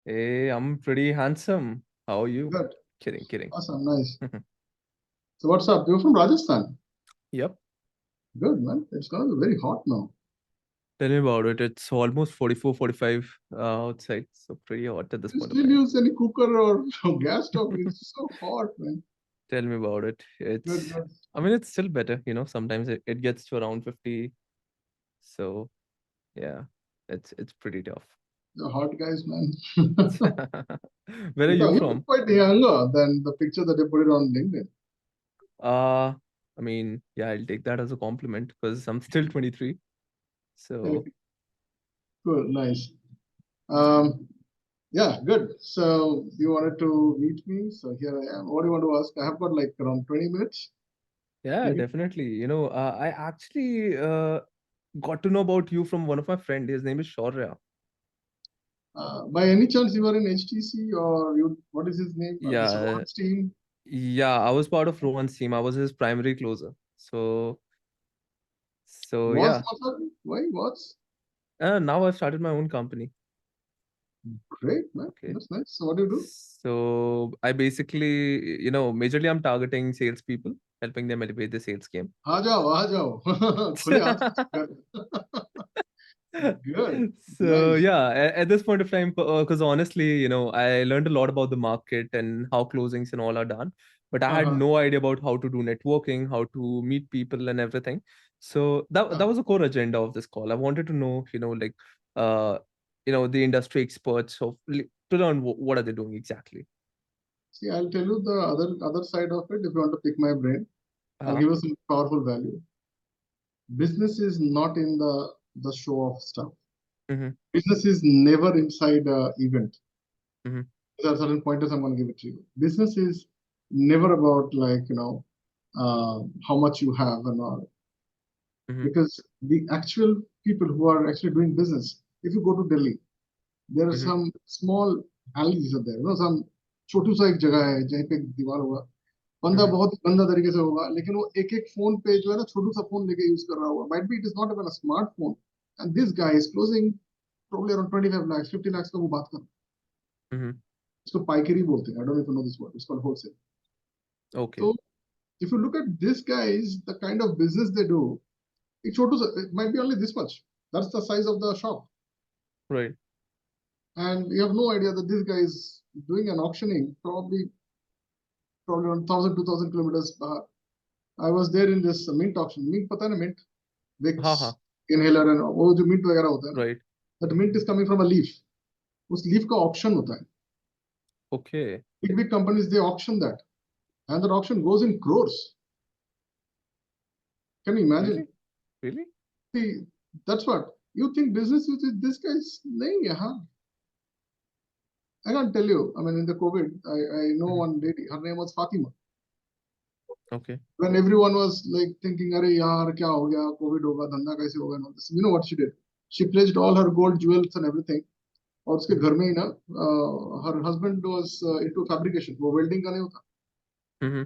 Hey, I'm pretty handsome. How are you? Good. Kidding. Awesome. Nice. So what's up? You're from Rajasthan. Yep. Good, man. It's gonna be very hot now. Tell me about it. It's almost 44, 45 outside, so pretty hot at this You point of still time. use any cooker or gas stove? It's so hot, man. Tell me about it. Good, good. I mean, it's still better, sometimes it gets to around 50. So yeah, it's pretty tough. The hot guys, man. Where are You you look from? quite younger than the picture that they put it on LinkedIn. Uh, I mean, yeah, I'll take that as a compliment because I'm still 23. So Okay, cool, nice. Um, yeah, good. So you wanted to meet me, so here I am. What do you want to ask? I have got like around 20 minutes, yeah, maybe. definitely. I actually got to know about you from one of my friend. His name is Shaurya. By any chance, you were in HTC or you? What is his name? This Yeah, Rohan's team. yeah. I was part of Rohan's team. I was his primary closer. So Was yeah. Mathur? Why was? Now I've started my own company. Great, man. Okay. That's nice. So what do you do? So I basically, majorly I'm targeting salespeople, helping them elevate the sales game. आ जाओ, आ जाओ. खुले हाथ से कर. Good. So Nice. yeah, at this point of time, because honestly, I learned a lot about the market and how closings and all are done, but I had Uh-huh. no idea about how to do networking, how to meet people and everything. So that Yeah. that was a core agenda of this call. I wanted to know, like, uh, the industry experts to learn what are they doing exactly. See, I'll tell you the other side of it. If you want to pick my brain, I'll Uh, give you some powerful value. Business is not in the show off stuff. mm-hmm, Business is never inside a event. mm-hmm, There are certain pointers I'm going to give it to you. Business is never about like how much you have and all. mm-hmm, Because the actual people who are actually doing business, if you go to Delhi, there are mm-hmm, some small alleys are there, some छोटू सा एक जगह है जहाँ पे एक दीवार होगा बंदा mm-hmm, बहुत गंदा तरीके से होगा लेकिन वो एक एक फोन पे जो है ना छोटू सा फोन लेके यूज कर रहा होगा might be it is not even a smartphone and this guy is closing probably around 25 lakhs 50 lakhs का वो बात कर रहा है mm-hmm. इसको पाइकेरी बोलते हैं I don't know if you know this word it's called wholesale Okay. so if you look at these guys the kind of business they do एक छोटू सा it might be only this much that's the size of the shop Right. and you have no idea that this guy is doing an auctioning probably around 1,000 2,000 kilometers. I was there in this mint auction. Mint, पता है ना mint? Haha. Vicks, inhaler and वो जो mint वगैरह होता है ना. Right. That mint is coming from a leaf. उस leaf का auction होता है. Okay. Big companies they auction that, and that auction goes in crores. Can you imagine? Really? Really? See, that's what you think business is. This guy's नहीं यहाँ. I can't tell you. I mean, in the COVID, I know Mm-hmm. one lady. Her name was Fatima. Okay. When everyone was like thinking, "अरे यार क्या हो गया? COVID होगा, धंधा कैसे होगा?" and all this. You know what she did? She pledged all her gold jewels and everything. और उसके Mm-hmm. घर में ही ना her husband was into fabrication वो welding का नहीं होता Mm-hmm.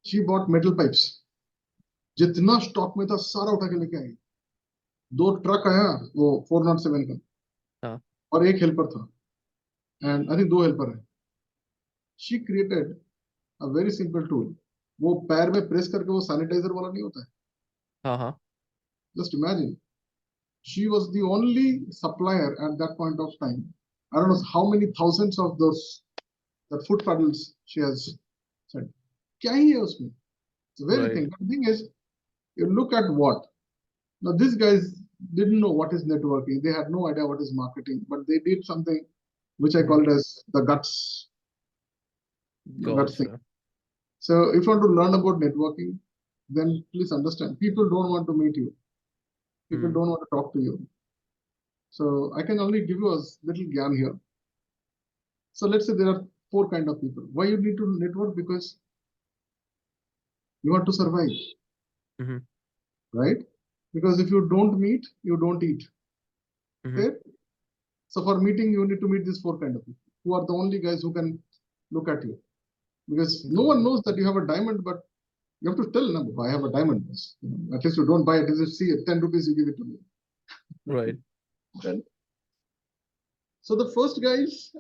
she bought metal pipes जितना स्टॉक में था सारा उठा के लेके आई 2 ट्रक आया वो 407 का Uh, और एक हेल्पर था एंड आई थिंक 2 हेल्पर है she created a very simple tool वो पैर में प्रेस करके वो सैनिटाइजर वाला नहीं होता है uh-huh. just imagine she was the only supplier at that point of time I don't know how many thousands of those the foot paddles she has said क्या ही है उसमें it's a very Right. thing but the thing is you look at what now these guys didn't know what is networking they had no idea what is marketing but they did something which I Mm-hmm. call it as the guts thing Gotcha. so if you want to learn about networking then please understand people don't want to meet you people Mm-hmm. don't want to talk to you so I can only give you a little gyan here so let's say there are 4 kind of people why you need to network because you want to survive Mm-hmm. right because if you don't meet you don't eat Mm-hmm. okay so for meeting, you need to meet these 4 kind of people who are the only guys who can look at you because no Got one it. knows that you have a diamond, but you have to tell them, I have a diamond. At least you don't buy it. At least see it, 10 rupees, you give it to me. Right. Then So the first guys,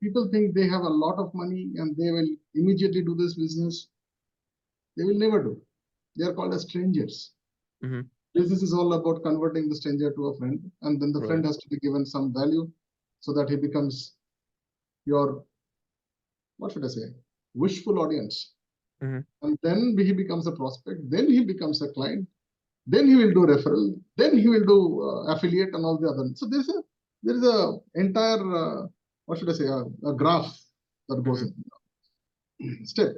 people think they have a lot of money and they will immediately do this business. They will never do. They are called as strangers. Mm-hmm. Business is all about converting the stranger to a friend, and then the friend Right. has to be given some value so that he becomes your, what should I say, wishful audience. Mm-hmm. And then he becomes a prospect, then he becomes a client, then he will do referral, then he will do affiliate and all the other. So there is a entire what should I say, a graph that goes Mm-hmm. in. Step.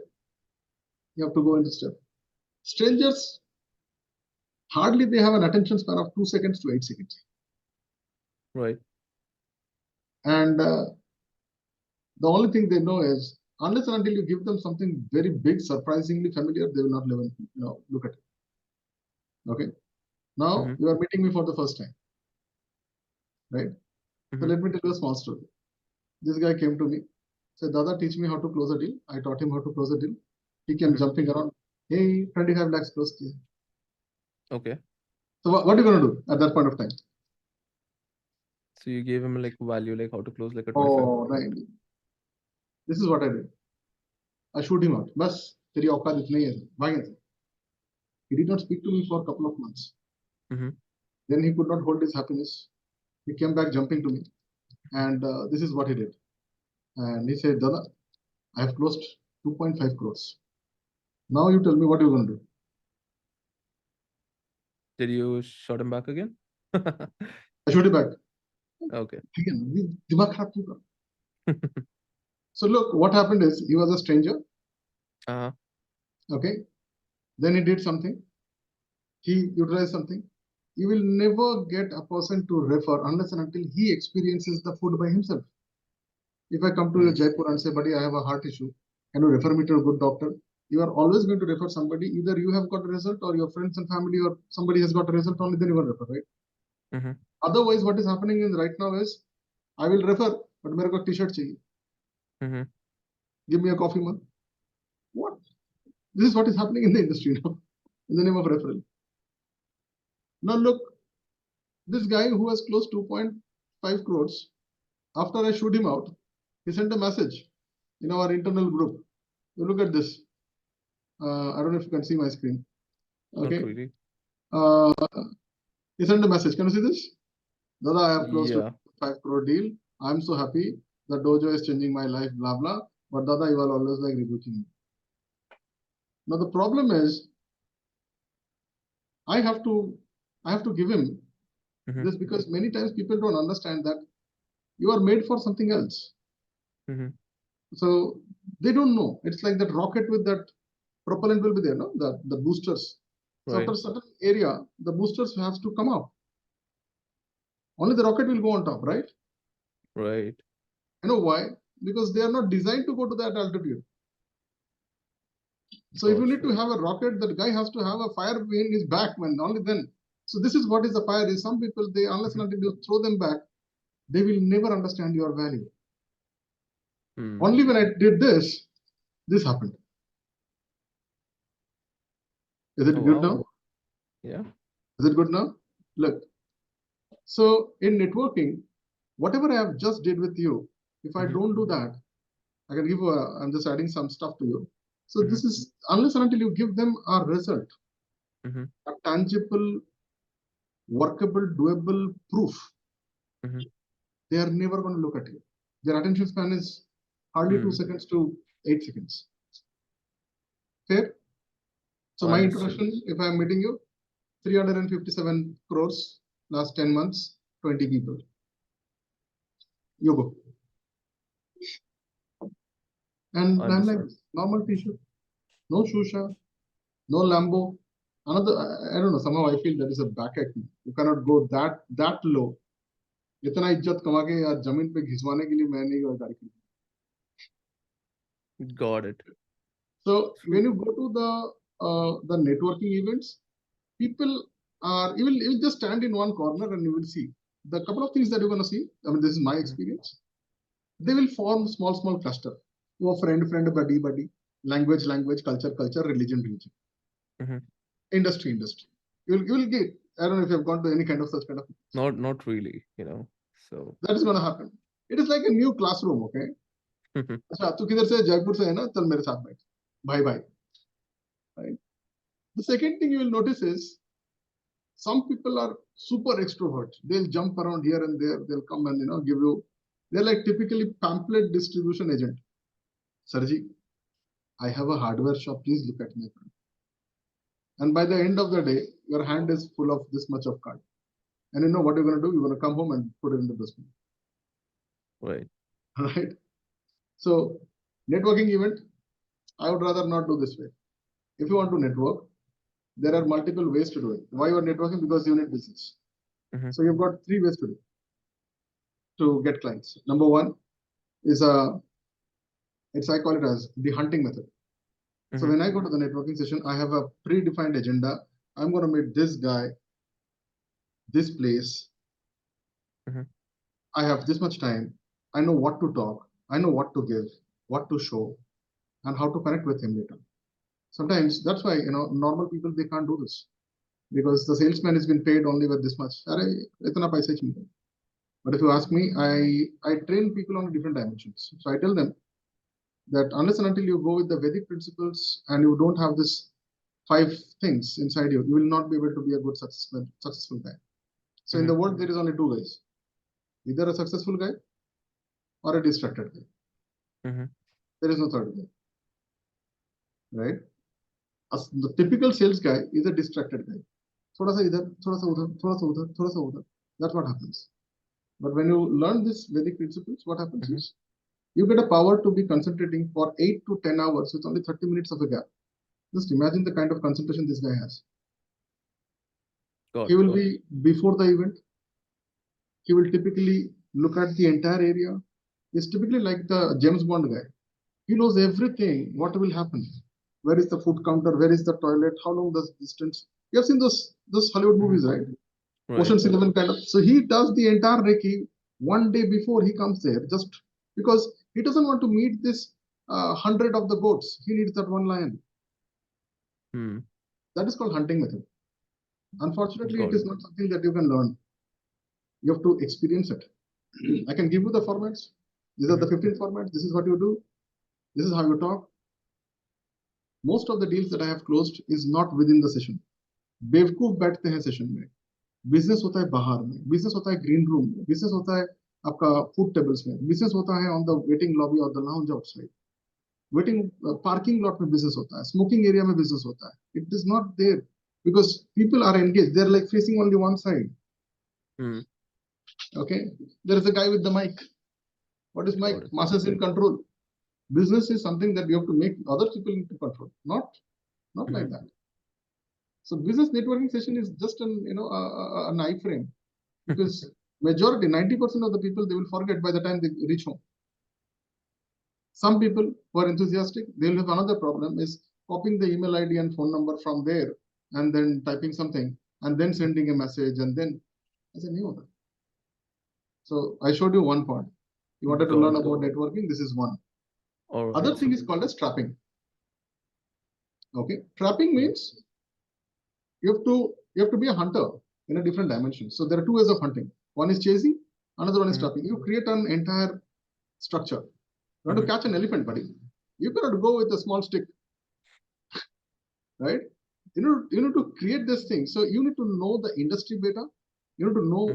You have to go into step. Strangers, hardly they have an attention span of 2 seconds to 8 seconds. Right. And the only thing they know is unless and until you give them something very big, surprisingly familiar, they will not even look at it. Okay. Now Mm-hmm. you are meeting me for the first time, right? So Mm-hmm. let me tell you a small story. This guy came to me, said, Dada, teach me how to close a deal. I taught him how to close a deal. He came Mm-hmm. jumping around. Hey, 25 lakhs close. Okay. So what are you going to do at that point of time? So you gave him like value, like how to close like a 25. Oh, right. This is what I did. I shoot him out. Bas, teri औकात इतनी ही है. भागें से. He did not speak to me for a couple of months. Mm-hmm. Then he could not hold his happiness. He came back jumping to me. And this is what he did. And he said, Dada, I have closed 2.5 crores. Now you tell me what you're going to do. Did you shot him back again? I shoot him back. Okay. Again, दिमाग खराब क्यों कर? So look, what happened is he was a stranger. Uh-huh. Okay. Then he did something. He utilized something. You will never get a person to refer unless and until he experiences the food by himself. If I come to Mm. Jaipur and say, buddy, I have a heart issue, can you refer me to a good doctor? You are always going to refer somebody. Either you have got a result or your friends and family or somebody has got a result, only then you will refer, right? Mm-hmm. Otherwise, what is happening in right now is, I will refer, but मेरे को t-shirt चाहिए. Mm-hmm. Give me a coffee mug. What? This is what is happening in the industry now, in the name of referral. Now look, this guy who has closed 2.5 crores, after I shoot him out, he sent a message in our internal group. You look at this. I don't know if you can see my screen. Not Okay. really. He sent a message. Can you see this? Dada, I have closed a Yeah. 5 crore deal. I'm so happy. The dojo is changing my life, blah, blah. But Dada, you are always like rebuking me. Now the problem is, I have to give him Mm-hmm. this because many times people don't understand that you are made for something else. Mm-hmm. So they don't know. It's like that rocket with that propellant will be there, no? The boosters. So Right. after a certain area, the boosters has to come up. Only the rocket will go on top, right? Right. You know why? Because they are not designed to go to that altitude. So if you need to Gotcha. have a rocket, that guy has to have a fire in his back, man. Only then. So this is what is the fire is. Some people, they unless and until you throw them back, they will never understand your value. Mm. Only when I did this happened. Is it Oh good wow. now? Yeah. Is it good now? Look. So in networking, whatever I have just did with you, if I Mm-hmm. don't do that, I can give I'm just adding some stuff to you. So Mm-hmm. this is unless and until you give them a result, Mm-hmm. a tangible, workable, doable proof, Mm-hmm. they are never going to look at you. Their attention span is hardly 2 Mm. seconds to 8 seconds. Fair? So my Understood. introduction, if I'm meeting you, 357 crores, last 10 months, 20 people. You go. And I'm like, Understood. normal t-shirt, no shusha, no Lambo. Another, I don't know, somehow I feel that is a back act. You cannot go that low. इतना इज्जत कमा के यार जमीन पे घिसवाने के लिए मैं नहीं गाड़ी खरीदी. Got it. So So, when you go to the networking events, people are you will just stand in one corner and you will see the couple of things that you're going to see. I mean, this is my mhm. experience. They will form small cluster. Oh, friend, buddy, language, culture, religion. Mhm. Industry. You will get. I don't know if you've gone to any kind of such kind of. Not really. So. That is going to happen. It is like a new classroom, okay? अच्छा तू किधर से जयपुर से है ना चल मेरे साथ बैठ भाई भाई right. The second thing you will notice is some people are super extroverts. They'll jump around here and there. They'll come and give you. They're like typically pamphlet distribution agent. Sarji, I have a hardware shop. Please look at me. And by the end of the day, your hand is full of this much of card. And you know what you're going to do? You're going to come home and put it in the dustbin. Right. Right. So networking event, I would rather not do this way. If you want to network, there are multiple ways to do it. Why you are networking? Because you need business. So you've got 3 ways to do to get clients. Number one is I call it as the hunting method. So when I go to the networking session, I have a predefined agenda. I'm going to meet this guy, this place. I have this much time. I know what to talk. I know what to give, what to show, and how to connect with him later. Sometimes that's why normal people they can't do this because the salesman has been paid only with this much. But if you ask me, I train people on different dimensions. So I tell them that unless and until you go with the Vedic principles and you don't have this 5 things inside you, you will not be able to be a good successful guy. So in the world, there is only 2 ways: either a successful guy or a distracted guy. There is no third guy, right? The typical sales guy is a distracted guy. Thoda sa idhar, thoda sa udhar, thoda sa udhar, thoda sa udhar. That's what happens. But when you learn this Vedic principles, what happens is you get a power to be concentrating for 8 to 10 hours with only 30 minutes of a gap. Just imagine the kind of concentration this guy has. He will be before the event. He will typically look at the entire area. He's typically like the James Bond guy. He knows everything, what will happen. Where is the food counter? Where is the toilet? How long the distance? You have seen those Hollywood movies, right? Ocean's 11 kind of. So he does the entire recce one day before he comes there, just because he doesn't want to meet this 100 of the goats. He needs that one lion. That is called hunting method. Unfortunately, it is not something that you can learn. You have to experience it. I can give you the formats. These are the 15 formats. This is what you do. This is how you talk. Most of the deals that I have closed is not within the session. बेवकूफ बैठते हैं session में. Business होता है बाहर में, business होता है ग्रीन रूम में, बिजनेस होता है आपका फूड टेबल्स में, बिजनेस होता है ऑन द वेटिंग लॉबी और the lounge outside, waiting parking lot में बिजनेस होता है, स्मोकिंग एरिया में बिजनेस होता है. It is not there because people are engaged. They're like facing only one side. Okay, there is a guy with the mic. What is mic? Masters in control. Business is something that you have to make other people into control, not like that. So business networking session is just an iframe, because majority 90% of the people they will forget by the time they reach home. Some people who are enthusiastic, they will have another problem is copying the email ID and phone number from there and then typing something and then sending a message and then as a new one. So I showed you one part. You wanted to learn about networking. This is one. Other thing is called as trapping. Okay, trapping means you have to be a hunter in a different dimension. So there are 2 ways of hunting. One is chasing, another one is trapping. You create an entire structure. You want to catch an elephant, buddy. You cannot go with a small stick, right? You need to create this thing. So you need to know the industry better. You need to know.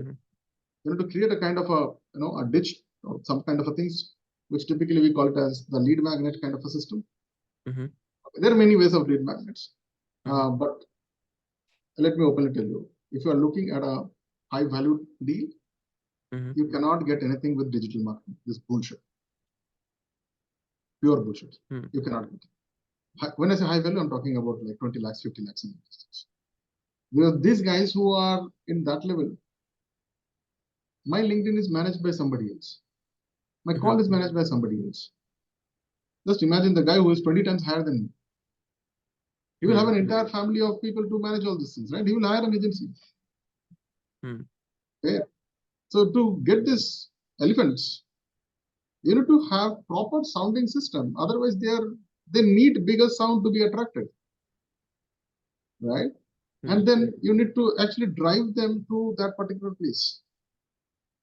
You need to create a kind of a ditch or some kind of a things, which typically we call it as the lead magnet kind of a system. There are many ways of lead magnets, but let me openly tell you: if you are looking at a high value deal, you cannot get anything with digital marketing. This bullshit. Pure bullshit. You cannot get it. When I say high value, I'm talking about like 20 lakhs, 50 lakhs. Because these guys who are in that level, my LinkedIn is managed by somebody else. My call is managed by somebody else. Just imagine the guy who is 20 times higher than me. He will have an entire family of people to manage all these things, right? He will hire an agency. Okay. So to get these elephants, you need to have proper sounding system. Otherwise, they need bigger sound to be attracted, right? And then you need to actually drive them to that particular place.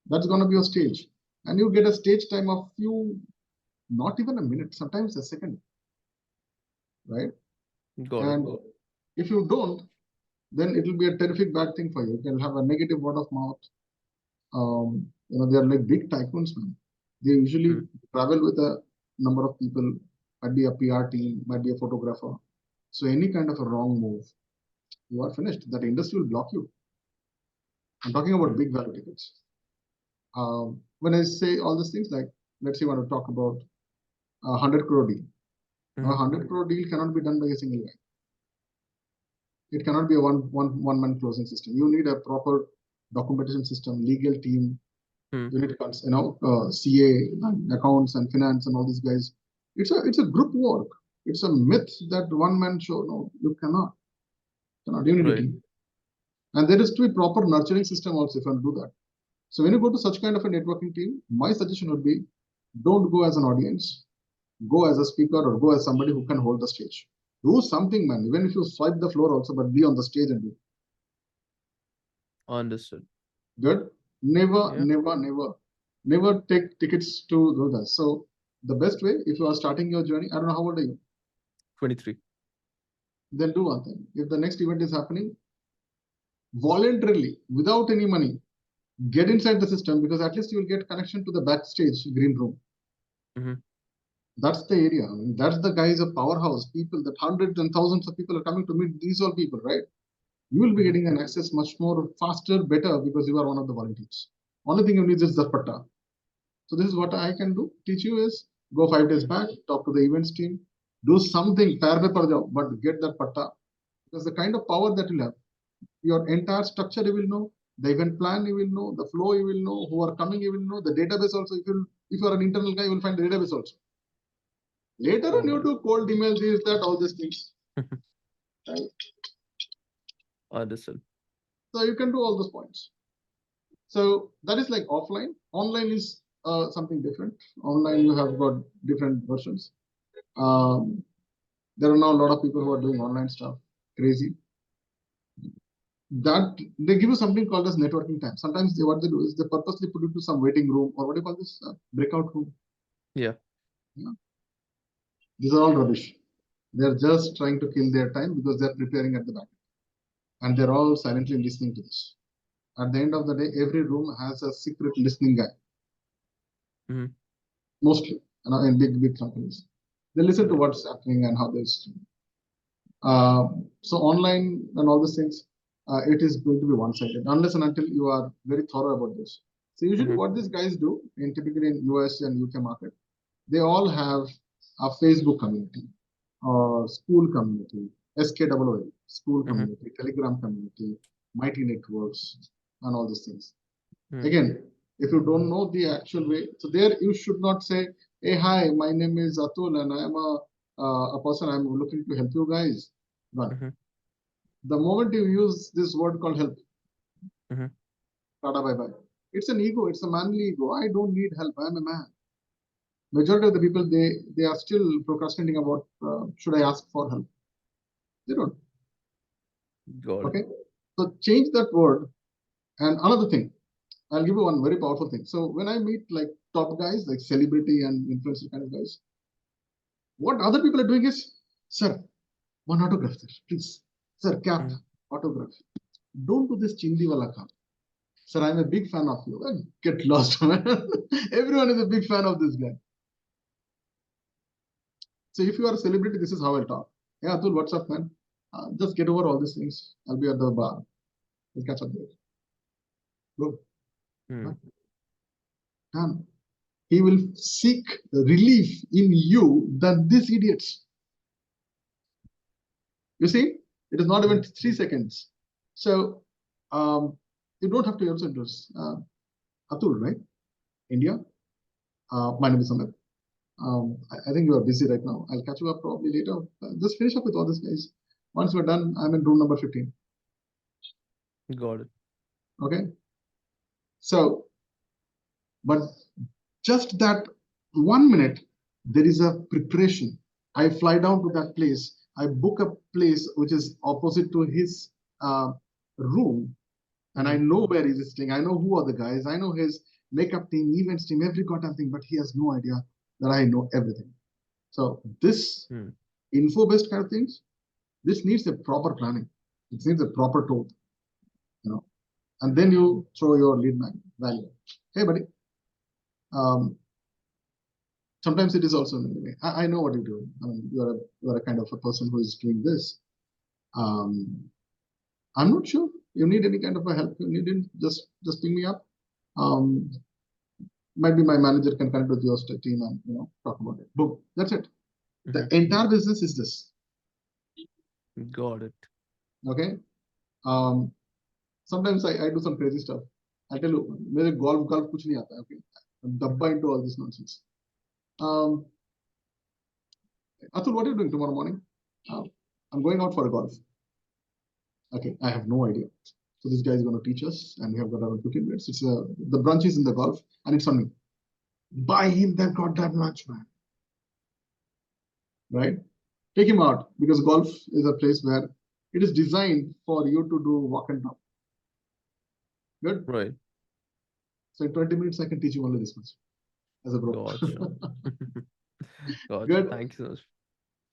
That's going to be your stage. And you get a stage time of few, not even a minute, sometimes a second, right? Got it. And if you don't, then it will be a terrific bad thing for you. You can have a negative word of mouth. They are like big tycoons, man. They usually travel with a number of people, might be a PR team, might be a photographer. So any kind of a wrong move, you are finished. That industry will block you. I'm talking about big value tickets. When I say all these things, like let's say you want to talk about a 100 crore deal. A 100 crore deal cannot be done by a single guy. It cannot be a one man closing system. You need a proper documentation system, legal team. You need CA, accounts and finance and all these guys. It's a group work. It's a myth that one man show. No, you cannot. You need a team. And there is to be proper nurturing system also if you want to do that. So when you go to such kind of a networking team, my suggestion would be, don't go as an audience, go as a speaker or go as somebody who can hold the stage. Do something, man. Even if you swipe the floor also, but be on the stage and do. Understood. Good. Never take tickets to do that. So the best way, if you are starting your journey, I don't know how old are you? 23. Then do one thing. If the next event is happening, voluntarily, without any money, get inside the system, because at least you will get connection to the backstage green room. That's the area. I mean, that's the guys of powerhouse people. That hundreds and thousands of people are coming to meet these all people, right? You will be getting an access much more faster, better, because you are one of the volunteers. Only thing you need is the patta. So this is what I can do. Teach you is go 5 days back, talk to the events team, do something, but get that patta. Because the kind of power that you have, your entire structure you will know, the event plan you will know, the flow you will know, who are coming you will know, the database also. If you are an internal guy, you will find the database also. Later on, you do cold emails, is that all these things. Right? Understood. So you can do all those points. So that is like offline. Online is something different. Online, you have got different versions. There are now a lot of people who are doing online stuff. Crazy. That they give you something called as networking time. Sometimes what they do is they purposely put you to some waiting room, or what do you call this, breakout room. Yeah. These are all rubbish. They're just trying to kill their time because they're preparing at the back. And they're all silently listening to this. At the end of the day, every room has a secret listening guy. Mostly, in big companies. They listen to what's happening and how they're so online and all these things, it is going to be one-sided unless and until you are very thorough about this. So usually what these guys do, typically in US and UK market, they all have a Facebook community or school community, SKOO, school community, Telegram community, Mighty Networks, and all these things. Again, if you don't know the actual way, so there you should not say, hey, hi, my name is Atul and I am a person, I'm looking to help you guys. But the moment you use this word called help, tata bye-bye. It's an ego, it's a manly ego. I don't need help, I'm a man. Majority of the people, they are still procrastinating about, should I ask for help? They don't. Okay, so change that word. And another thing, I'll give you one very powerful thing. So when I meet like top guys, like celebrity and influencer kind of guys, what other people are doing is, sir, one autograph, sir, please. Sir, cap, autograph. Don't do this chindi wala kaam. Sir, I'm a big fan of you. Well, get lost, man. Everyone is a big fan of this guy. So if you are a celebrity, this is how I'll talk. Hey, Atul, what's up, man? Just get over all these things. I'll be at the bar. We'll catch up there. Go. Done. He will seek relief in you than these idiots. You see, it is not even 3 seconds. So you don't have to also introduce Atul, right? India. My name is Amit. I think you are busy right now. I'll catch you up probably later. Just finish up with all these guys. Once we're done, I'm in room number 15. Got it. Okay. So, but just that 1 minute, there is a preparation. I fly down to that place. I book a place which is opposite to his room, and I know where he's staying. I know who are the guys. I know his makeup team, events team, every goddamn thing, but he has no idea that I know everything. So this Hmm. info-based kind of things, this needs a proper planning. It needs a proper tool, you know. And then you throw your lead value. Hey, buddy. Um, sometimes it is also, I know what you do. I mean, you're a kind of a person who is doing this. I'm not sure you need any kind of a help. You need just ping me up. Um, might be my manager can connect with your team and talk about it. Boom, that's it. The entire business is this. Got it. Okay. Um, sometimes I do some crazy stuff. I tell you, मेरे golf कुछ नहीं आता है. Okay, I'm dabba into all this nonsense. Um, Atul, what are you doing tomorrow morning? I'm going out for a golf. Okay, I have no idea. So this guy is going to teach us, and we have got around 15 minutes. It's the brunch is in the golf, and it's on me. Buy him that goddamn lunch, man. Right? Take him out, because golf is a place where it is designed for you to do walk and talk. Good. Right. So in 20 minutes, I can teach you only this much as a bro. Gotcha. Gotcha. Good. Thank you so much.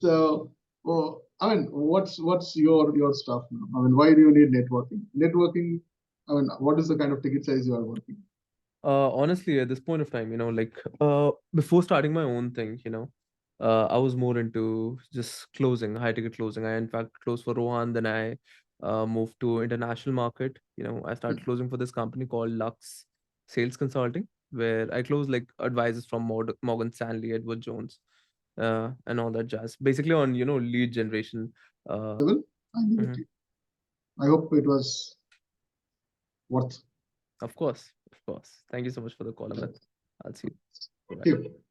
So, I mean, what's your stuff now? I mean, why do you need networking? Networking. I mean, what is the kind of ticket size you are working? Honestly, at this point of time, before starting my own thing, I was more into just closing, high ticket closing. I in fact closed for Rohan, then I moved to international market. I started closing for this company called Lux Sales Consulting, where I closed like advisors from Morgan Stanley, Edward Jones, and all that jazz. Basically on lead generation. I leave it Mhm. to you. I hope it was worth. Of course, of course. Thank you so much for the call, Amit. I'll see you. Bye. Thank you.